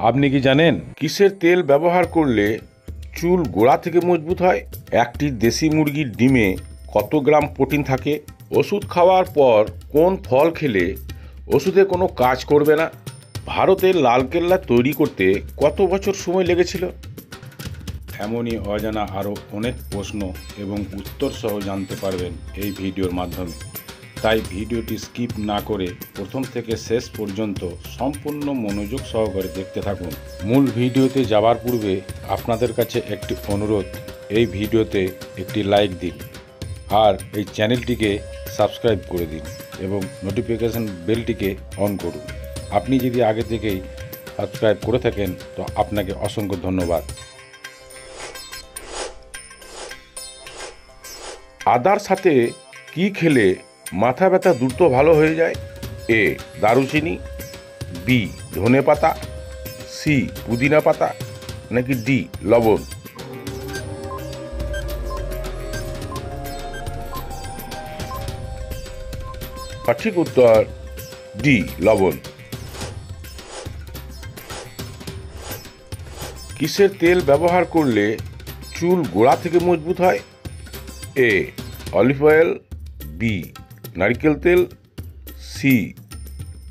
আপনি কি জানেন কিসের তেল ব্যবহার করলে চুল গোড়া থেকে মজবুত হয়? একটি দেশি মুরগির ডিমে কত গ্রাম প্রোটিন থাকে? ওষুধ খাওয়ার পর কোন ফল খেলে ওষুধে কোনো কাজ করবে না? ভারতের লালকেল্লা তৈরি করতে কত বছর সময় লেগেছিল? এমনই অজানা আরও অনেক প্রশ্ন এবং উত্তর সহ জানতে পারবেন এই ভিডিওর মাধ্যমে। তাই ভিডিওটি স্কিপ না করে প্রথম থেকে শেষ পর্যন্ত সম্পূর্ণ মনোযোগ সহকারে দেখতে থাকুন। মূল ভিডিওতে যাওয়ার পূর্বে আপনাদের কাছে একটি অনুরোধ, এই ভিডিওতে একটি লাইক দিন আর এই চ্যানেলটিকে সাবস্ক্রাইব করে দিন এবং নোটিফিকেশন বেলটিকে অন করুন। আপনি যদি আগে থেকেই সাবস্ক্রাইব করে থাকেন তো আপনাকে অসংখ্য ধন্যবাদ। আদার সাথে কি খেলে মাথা ব্যথা দ্রুত ভালো হয়ে যায়? এ দারুচিনি, বি ধনে পাতা, সি পুদিনা পাতা, নাকি ডি লবণ? সঠিক উত্তর ডি লবণ। কিসের তেল ব্যবহার করলে চুল গোড়া থেকে মজবুত হয়? এ অলিভ অয়েল, বি নারকেল তেল, সি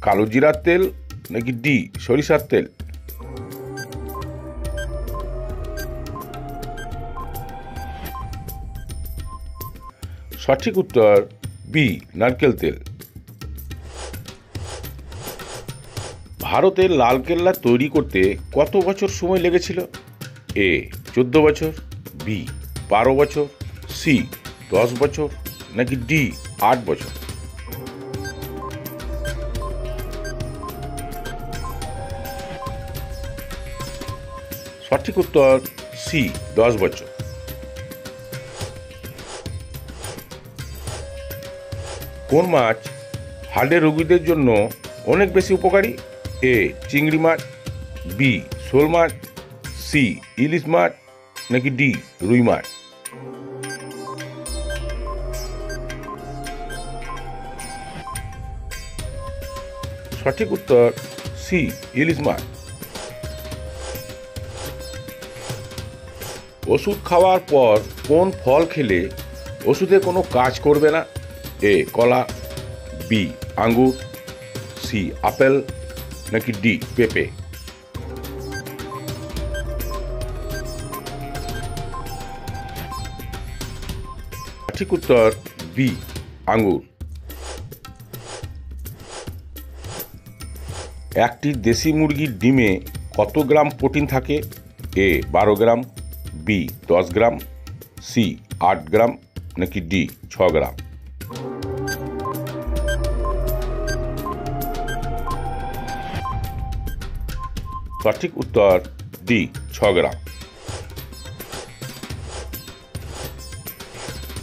কালো জিরার তেল, নাকি ডি সরিষার তেল? সঠিক উত্তর বি নারকেল তেল। ভারতের লালকেল্লা তৈরি করতে কত বছর সময় লেগেছিল? এ 14 বছর, বি 12 বছর, সি 10 বছর, নাকি ডি 8 বছর? সঠিক উত্তর সি 10 বছর। কোন মাছ হার্টের রোগীদের জন্য অনেক বেশি উপকারী? এ চিংড়ি মাছ, বি শোল মাছ, সি ইলিশ মাছ, নাকি ডি রুই মাছ? সঠিক উত্তর সি ইলিশ মাছ। ওষুধ খাওয়ার পর কোন ফল খেলে ওষুধে কোনো কাজ করবে না? এ কলা, বি আঙ্গুর, সি আপেল, নাকি ডি পেঁপে? সঠিক উত্তর বি আঙ্গুর। একটি দেশি মুরগির ডিমে কত গ্রাম প্রোটিন থাকে? এ 12 গ্রাম, বি 10 গ্রাম, সি 8 গ্রাম, নাকি ডি 6 গ্রাম? সঠিক উত্তর ডি 6 গ্রাম।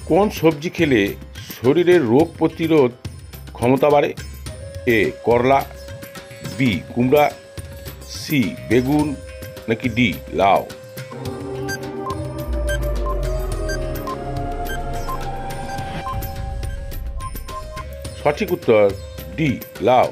কোন সবজি খেলে শরীরের রোগ প্রতিরোধ ক্ষমতা বাড়ে? এ করলা, বি কুমড়া, সি বেগুন, নাকি ডি লাউ? সঠিক উত্তর ডি লাউ।